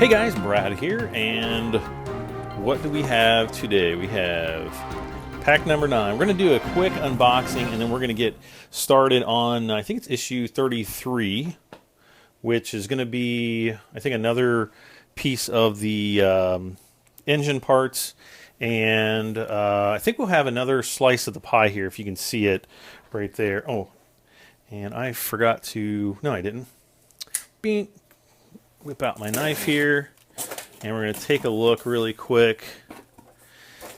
Hey guys, Brad here, and what do we have today? We have pack number 9. We're going to do a quick unboxing, and then we're going to get started on, I think it's issue 33, which is going to be, I think, another piece of the engine parts, and I think we'll have another slice of the pie here, if you can see it right there. Oh, and I forgot to, no I didn't. Beep. Whip out my knife here, and we're going to take a look really quick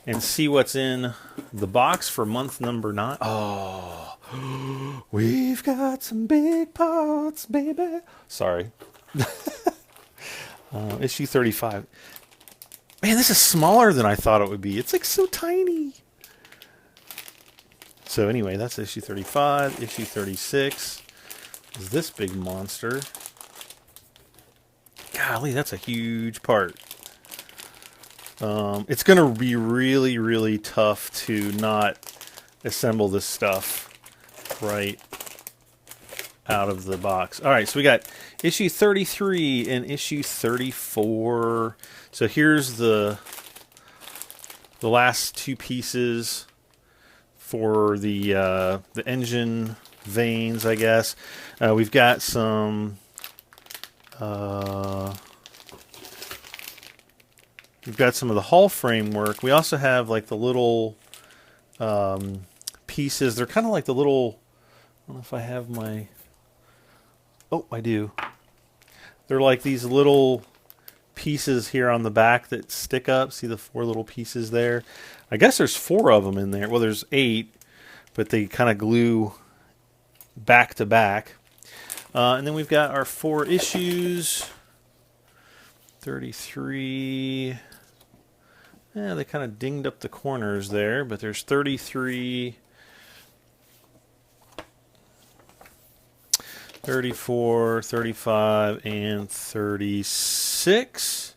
and see what's in the box for month number 9. Oh, we've got some big parts, baby. Sorry. Issue 35. Man, this is smaller than I thought it would be. It's like so tiny. So anyway, that's issue 35. Issue 36 is this big monster. Golly, that's a huge part. It's going to be really, really tough to not assemble this stuff right out of the box. All right, so we got issue 33 and issue 34. So here's the last two pieces for the engine vanes, I guess. We've got some... we've got some of the hull framework. We also have like the little pieces. They're kind of like the little, I don't know if I have my, oh, I do. They're like these little pieces here on the back that stick up. See the 4 little pieces there? I guess there's 4 of them in there. Well, there's 8, but they kind of glue back to back. And then we've got our 4 issues. 33. Yeah, they kind of dinged up the corners there, but there's 33, 34, 35, and 36.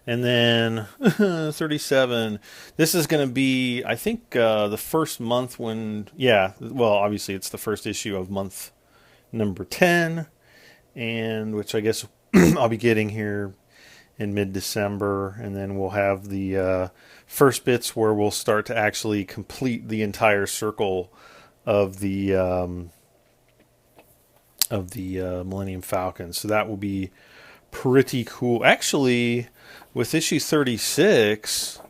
And then 37. This is going to be, I think, the first month when, yeah, well, obviously it's the first issue of month number 10, and which I guess I'll be getting here in mid-December, and then we'll have the first bits where we'll start to actually complete the entire circle of the Millennium Falcon. So that will be pretty cool. Actually, with issue 36,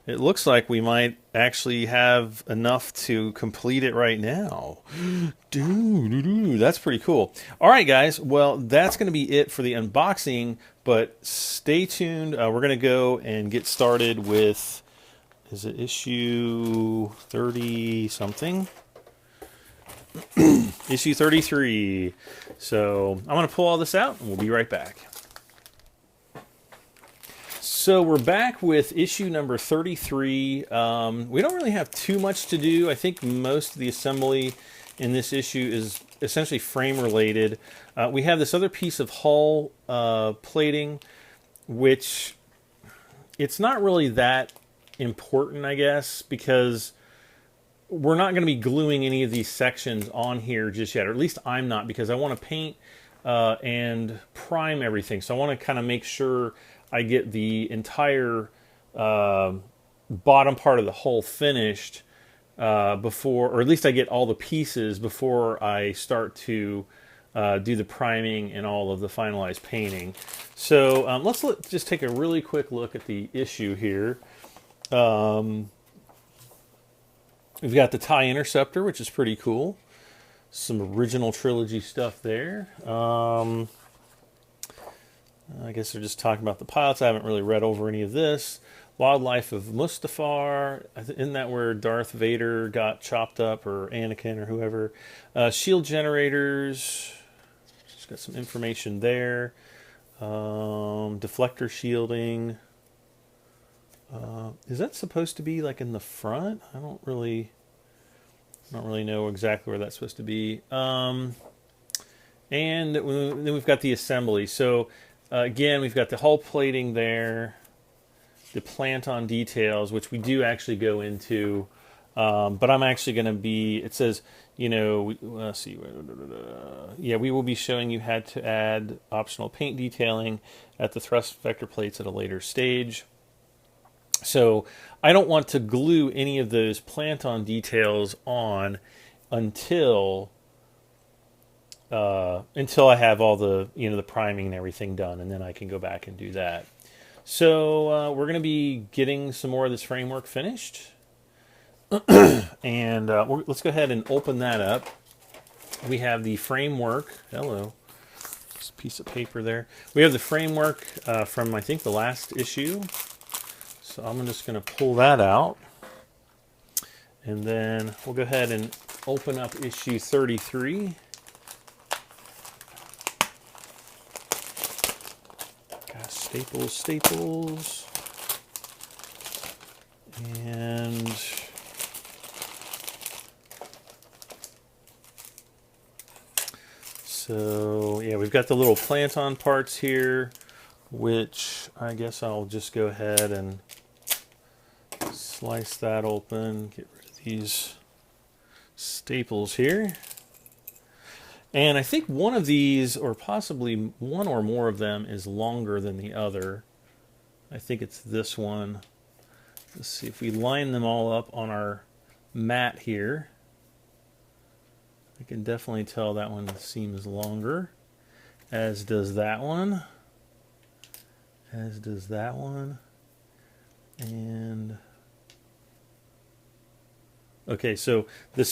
it looks like we might actually have enough to complete it right now. Dude, that's pretty cool. All right, guys. Well, that's going to be it for the unboxing, but stay tuned. We're going to go and get started with, is it issue 30-something? Issue 33. So I'm going to pull all this out, and we'll be right back. So we're back with issue number 33. We don't really have too much to do. I think most of the assembly in this issue is essentially frame related. We have this other piece of hull plating, which it's not really that important, I guess, because we're not going to be gluing any of these sections on here just yet, or at least I'm not, because I want to paint and prime everything. So I want to kind of make sure I get the entire bottom part of the hull finished before, or at least I get all the pieces before I start to do the priming and all of the finalized painting. So let's just take a really quick look at the issue here. We've got the TIE Interceptor, which is pretty cool. Some original trilogy stuff there. I guess they're just talking about the pilots. I haven't really read over any of this. Wildlife of Mustafar. Isn't that where Darth Vader got chopped up, or Anakin, or whoever? Shield generators. Just got some information there. Deflector shielding. Is that supposed to be like in the front? I don't really know exactly where that's supposed to be. And then we've got the assembly. So again, we've got the hull plating there, the plant-on details, which we do actually go into But I'm actually going to be, it says, let's see. Yeah, we will be showing you how to add optional paint detailing at the thrust vector plates at a later stage. So I don't want to glue any of those plant-on details on until I have all the the priming and everything done, and then I can go back and do that. So we're going to be getting some more of this framework finished, and let's go ahead and open that up. We have the framework. Hello, this piece of paper there. We have the framework from I think the last issue. So I'm just going to pull that out, and then we'll go ahead and open up issue 33. Got staples, and so yeah, we've got the little plant-on parts here, which I guess I'll just go ahead and slice that open, get rid of these staples here. And I think one of these, or possibly one or more of them, is longer than the other. I think it's this one. Let's see if we line them all up on our mat here. I can definitely tell that one seems longer, as does that one, as does that one, and okay, so the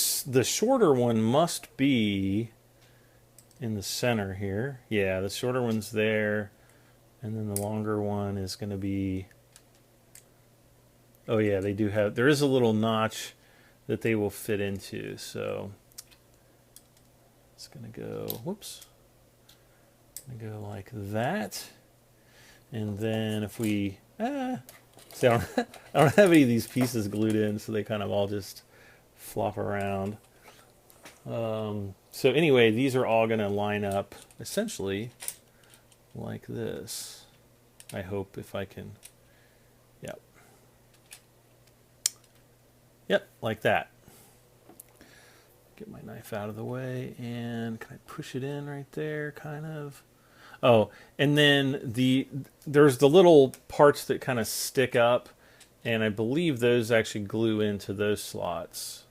shorter one must be in the center here. Yeah, the shorter one's there, and then the longer one is going to be, oh yeah, they do have, there is a little notch that they will fit into, so it's going to go, whoops, going to go like that, and then if we, see, I don't have any of these pieces glued in, so they kind of all just flop around. So anyway, these are all going to line up essentially like this. I hope, if I can, yep. Yep, like that. Get my knife out of the way, and can I push it in right there, kind of? Oh, and then there's the little parts that kind of stick up, and I believe those actually glue into those slots.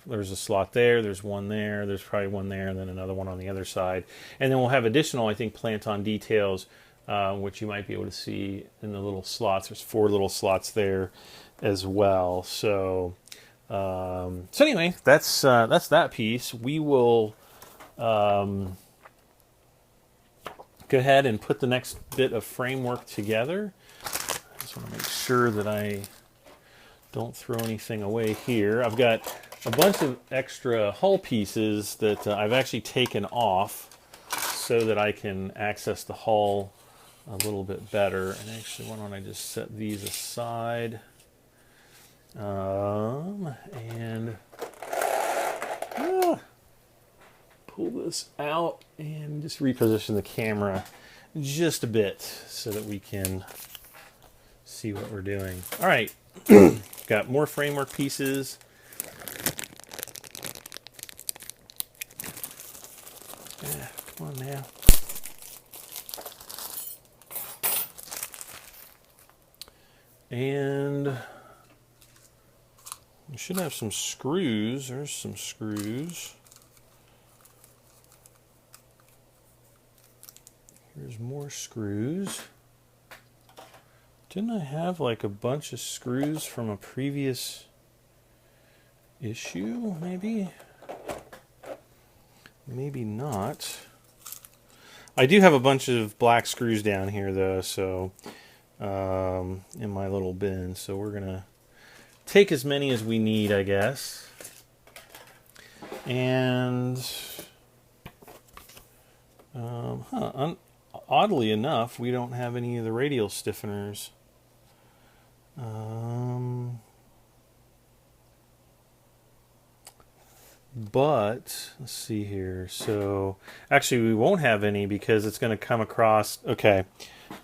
There's a slot there, there's one there, there's probably one there, and then another one on the other side. And then we'll have additional, I think, plant-on details, which you might be able to see in the little slots. There's 4 little slots there as well. So, anyway, that's that piece. We will go ahead and put the next bit of framework together. I just want to make sure that I don't throw anything away here. I've got a bunch of extra hull pieces that I've actually taken off so that I can access the hull a little bit better. And actually, why don't I just set these aside, and pull this out and just reposition the camera just a bit so that we can see what we're doing. All right, got more framework pieces. Come on now. And we should have some screws. There's some screws. Here's more screws. Didn't I have like a bunch of screws from a previous issue, maybe? Maybe not. I do have a bunch of black screws down here, though, so in my little bin. So we're going to take as many as we need, I guess. And oddly enough, we don't have any of the radial stiffeners. But let's see here. So actually, we won't have any because it's going to come across. Okay,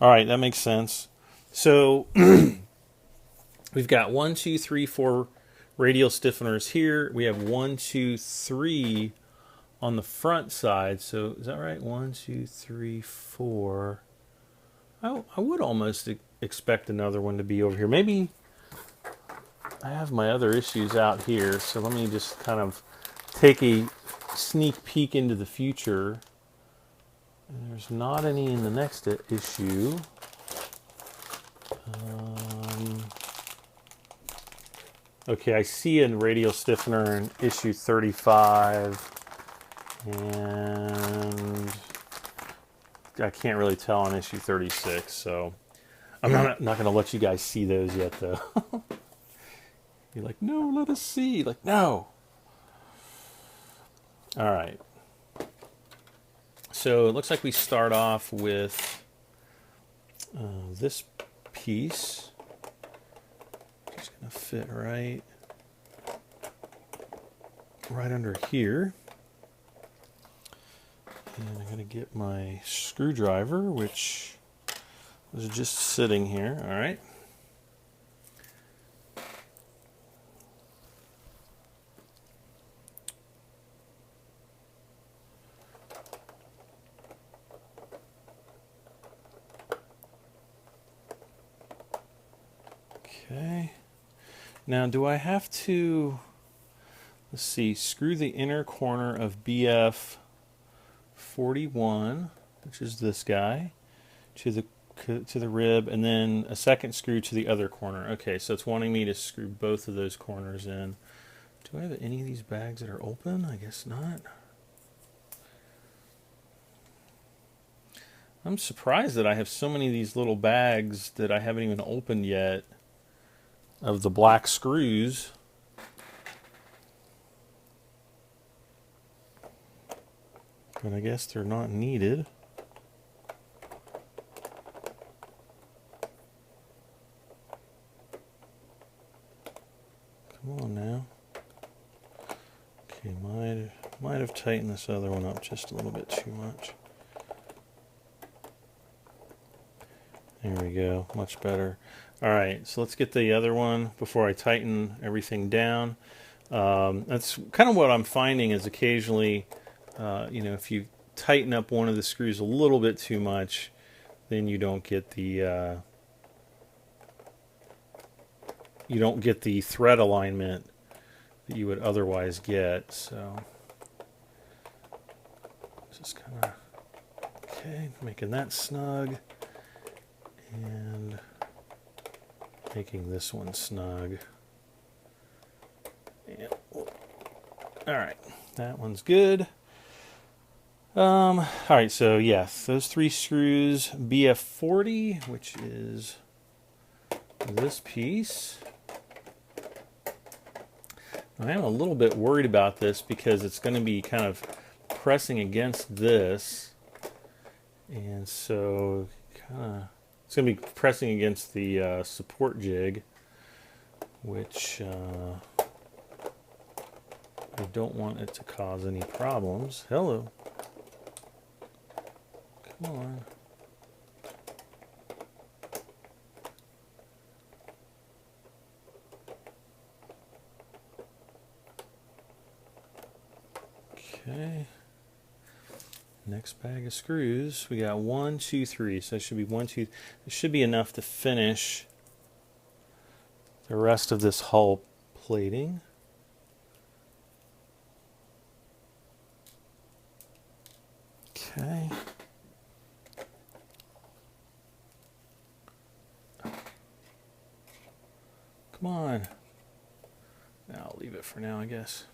all right, that makes sense. So we've got 1, 2, 3, 4 radial stiffeners here. We have 1, 2, 3 on the front side. So is that right? 1, 2, 3, 4. I would almost expect another one to be over here. Maybe I have my other issues out here. So let me just kind of take a sneak peek into the future. And there's not any in the next issue. Okay, I see a radial stiffener in issue 35. And I can't really tell on issue 36, so I'm not going to let you guys see those yet, though. You're like, no, let us see. Like, no. All right. So it looks like we start off with this piece. Just going to fit right under here. And I'm going to get my screwdriver, which was just sitting here. All right. Okay. Now, do I have to, let's see, screw the inner corner of BF 41, which is this guy, to the rib, and then a second screw to the other corner. Okay, so it's wanting me to screw both of those corners in. Do I have any of these bags that are open? I guess not. I'm surprised that I have so many of these little bags that I haven't even opened yet of the black screws. But I guess they're not needed. Come on now. Okay, might have tightened this other one up just a little bit too much. There we go, much better. All right, so let's get the other one before I tighten everything down. That's kind of what I'm finding is occasionally, if you tighten up one of the screws a little bit too much, then you don't get the thread alignment that you would otherwise get. So just kind of okay, making that snug and making this one snug. And, all right, that one's good. All right, so yes, those 3 screws, BF40, which is this piece. I am a little bit worried about this because it's going to be kind of pressing against this, and so it's going to be pressing against the support jig, which I don't want it to cause any problems. Hello. Come on. Okay. Next bag of screws. We got 1, 2, 3. So it should be 1, 2. It should be enough to finish the rest of this hull plating. Okay. Come on. I'll leave it for now, I guess.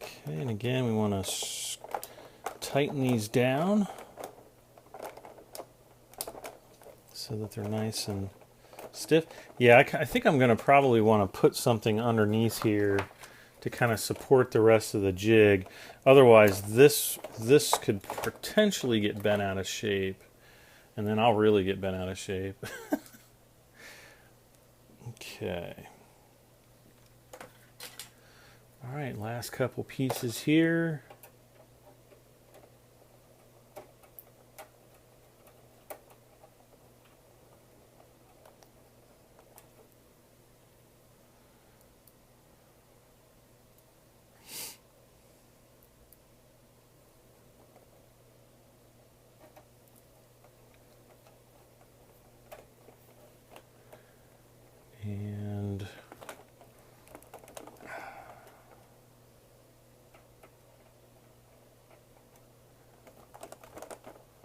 Okay, and again, we want to tighten these down so that they're nice and stiff. Yeah, I think I'm going to probably want to put something underneath here to kind of support the rest of the jig. Otherwise, this could potentially get bent out of shape, and then I'll really get bent out of shape. Okay. All right, right, last couple pieces here. And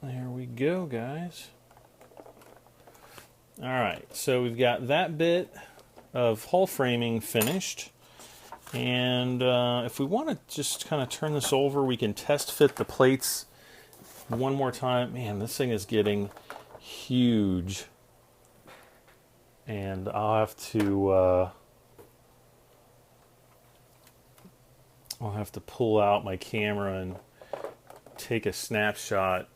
there we go, guys. All right, so we've got that bit of hull framing finished. And if we want to just kind of turn this over, we can test fit the plates one more time. Man, this thing is getting huge. And I'll have pull out my camera and take a snapshot.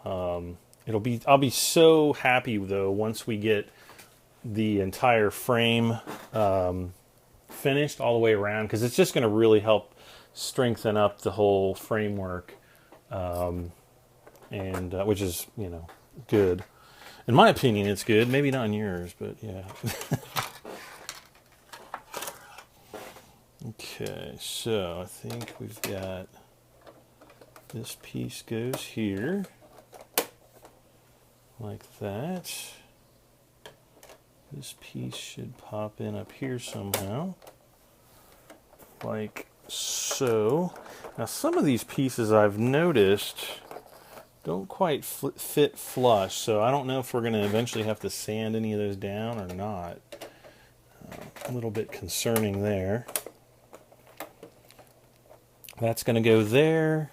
I'll be so happy though once we get the entire frame finished all the way around, because it's just going to really help strengthen up the whole framework, and which is, you know, good. In my opinion, it's good. Maybe not in yours, but yeah. Okay, so I think we've got this piece goes here, like that. This piece should pop in up here somehow, like so. Now, some of these pieces I've noticed don't quite fit flush, so I don't know if we're going to eventually have to sand any of those down or not. A little bit concerning there. That's going to go there.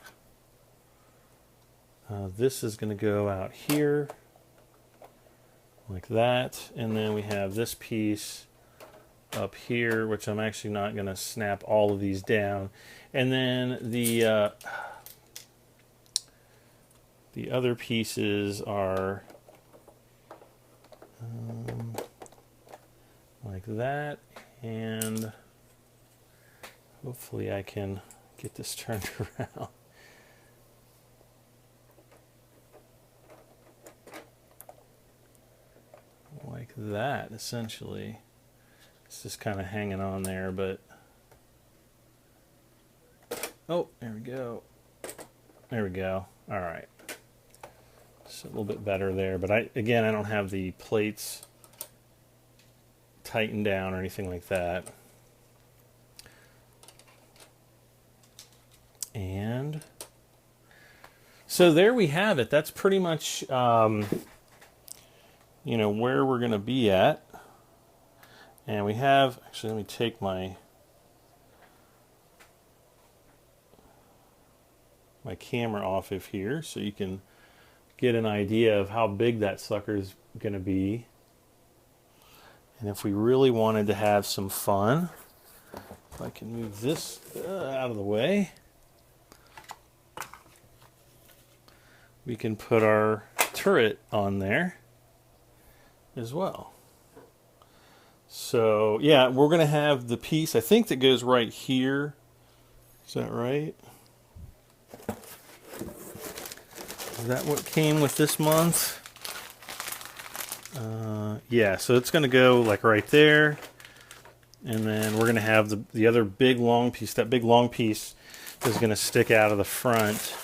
This is going to go out here, like that. And then we have this piece up here, which I'm actually not going to snap all of these down. And then the other pieces are like that, and hopefully I can get this turned around. Like that, essentially. It's just kind of hanging on there, but oh, there we go. There we go. All right. It's a little bit better there, but I don't have the plates tightened down or anything like that. And so there we have it. That's pretty much, you know, where we're going to be at. And we have, actually, let me take my camera off of here so you can get an idea of how big that sucker is going to be. And if we really wanted to have some fun, if I can move this out of the way, we can put our turret on there as well. So yeah, we're going to have the piece, I think, that goes right here. Is that right? Is that what came with this month? Yeah, so it's going to go like right there. And then we're going to have the other big long piece. That big long piece is going to stick out of the front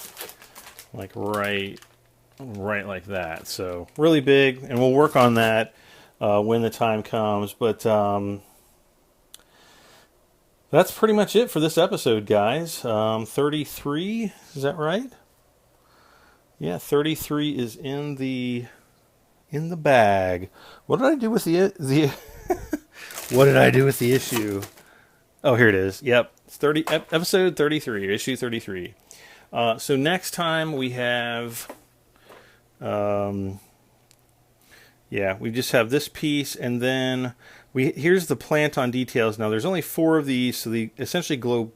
like right like that. So really big, and we'll work on that when the time comes. But that's pretty much it for this episode, guys. 33, is that right? Yeah, 33 is in the bag. What did I do with the what did I do with the issue? Oh, here it is. Yep, it's episode 33, issue 33. So next time we have, yeah, we just have this piece, and then here's the plant on details. Now there's only 4 of these, so they essentially glue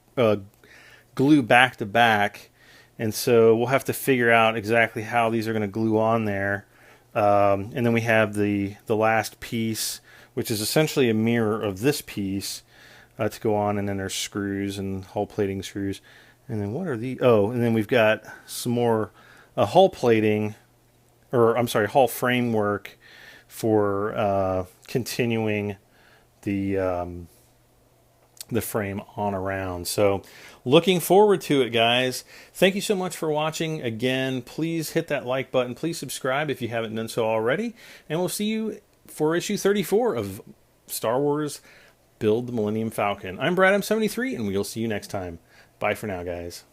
back to back, and so we'll have to figure out exactly how these are going to glue on there. And then we have the last piece, which is essentially a mirror of this piece. to go on, and then there's screws and hull plating screws. And then what are the, oh, and then we've got some more hull plating, or I'm sorry, hull framework for continuing the frame on around. So looking forward to it, guys. Thank you so much for watching. Again, please hit that like button. Please subscribe if you haven't done so already. And we'll see you for issue 34 of Star Wars Build the Millennium Falcon. I'm Brad M73, and we'll see you next time. Bye for now, guys.